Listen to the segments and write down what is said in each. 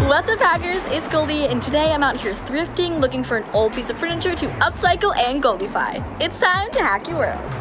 What's up, hackers? It's Goldie, and today I'm out here thrifting, looking for an old piece of furniture to upcycle and Goldify. It's time to hack your world.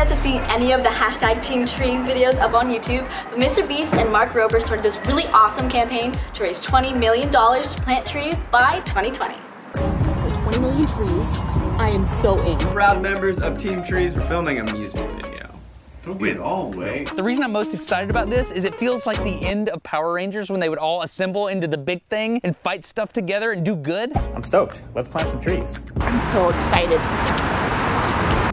Have seen any of the hashtag TeamTrees videos up on YouTube, but Mr. Beast and Mark Rober started this really awesome campaign to raise $20 million to plant trees by 2020. 20 million trees. I am so in. Proud members of TeamTrees were filming a music video. Don't get all way. The reason I'm most excited about this is it feels like the end of Power Rangers when they would all assemble into the big thing and fight stuff together and do good. I'm stoked. Let's plant some trees. I'm so excited.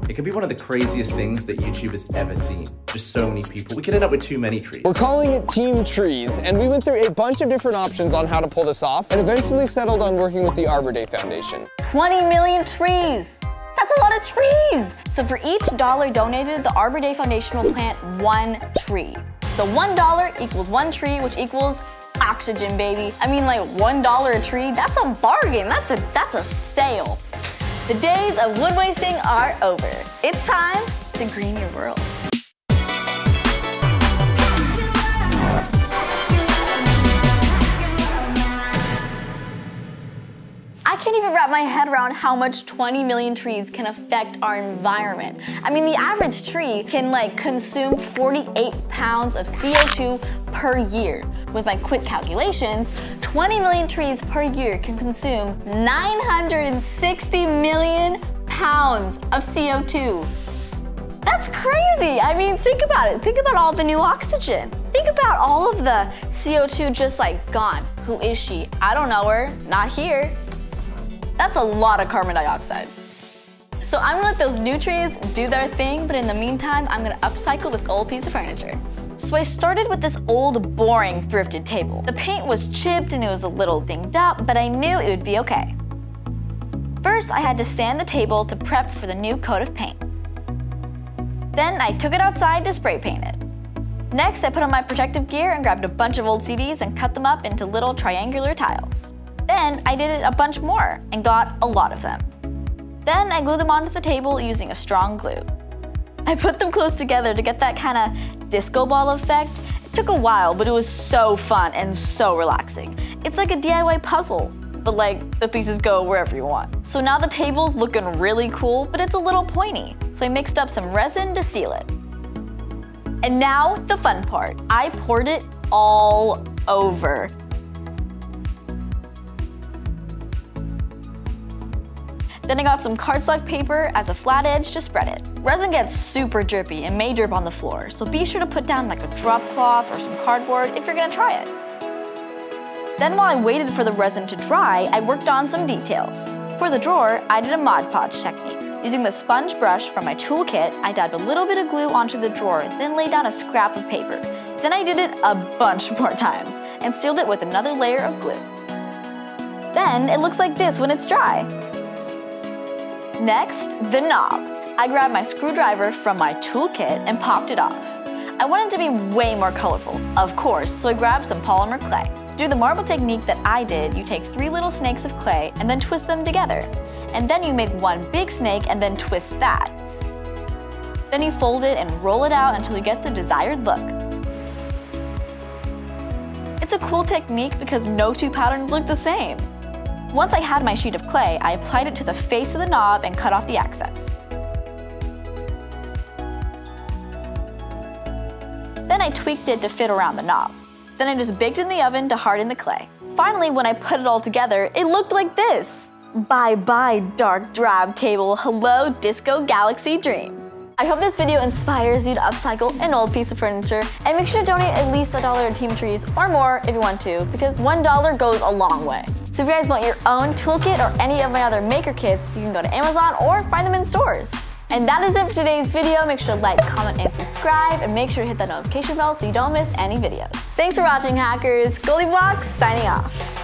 It could be one of the craziest things that YouTube has ever seen. Just so many people. We could end up with too many trees. We're calling it TeamTrees, and we went through a bunch of different options on how to pull this off, and eventually settled on working with the Arbor Day Foundation. 20 million trees! That's a lot of trees! So for each dollar donated, the Arbor Day Foundation will plant 1 tree. So $1 equals 1 tree, which equals oxygen, baby. I mean, like $1 a tree, that's a bargain. That's a sale. The days of wood wasting are over. It's time to green your world. I can't even wrap my head around how much 20 million trees can affect our environment. I mean, the average tree can consume 48 pounds of CO2 per year. With my quick calculations, 20 million trees per year can consume 960 million pounds of CO2. That's crazy. I mean, think about it. Think about all the new oxygen. Think about all of the CO2 just gone. Who is she? I don't know her. Not here. That's a lot of carbon dioxide. So I'm gonna let those new trees do their thing, but in the meantime, I'm gonna upcycle this old piece of furniture. So I started with this old, boring thrifted table. The paint was chipped and it was a little dinged up, but I knew it would be okay. First, I had to sand the table to prep for the new coat of paint. Then I took it outside to spray paint it. Next, I put on my protective gear and grabbed a bunch of old CDs and cut them up into little triangular tiles. Then I did it a bunch more and got a lot of them. Then I glued them onto the table using a strong glue. I put them close together to get that kind of disco ball effect. It took a while, but it was so fun and so relaxing. It's like a DIY puzzle, but the pieces go wherever you want. So now the table's looking really cool, but it's a little pointy. So I mixed up some resin to seal it. And now the fun part. I poured it all over. Then I got some cardstock paper as a flat edge to spread it. Resin gets super drippy and may drip on the floor, so be sure to put down a drop cloth or some cardboard if you're gonna try it. Then while I waited for the resin to dry, I worked on some details. For the drawer, I did a Mod Podge technique. Using the sponge brush from my toolkit, I dabbed a little bit of glue onto the drawer, then laid down a scrap of paper. Then I did it a bunch more times and sealed it with another layer of glue. Then it looks like this when it's dry. Next, the knob. I grabbed my screwdriver from my toolkit and popped it off. I wanted to be way more colorful, of course, so I grabbed some polymer clay. To do the marble technique that I did, you take 3 little snakes of clay and then twist them together. And then you make 1 big snake and then twist that. Then you fold it and roll it out until you get the desired look. It's a cool technique because no 2 patterns look the same. Once I had my sheet of clay, I applied it to the face of the knob and cut off the excess. Then I tweaked it to fit around the knob. Then I just baked it in the oven to harden the clay. Finally, when I put it all together, it looked like this. Bye-bye, dark drab table. Hello, disco galaxy dream. I hope this video inspires you to upcycle an old piece of furniture, and make sure to donate at least $1 to TeamTrees or more if you want to, because $1 goes a long way. So if you guys want your own toolkit or any of my other maker kits, you can go to Amazon or find them in stores. And that is it for today's video. Make sure to like, comment, and subscribe, and make sure to hit that notification bell so you don't miss any videos. Thanks for watching, hackers. GoldieBlox signing off.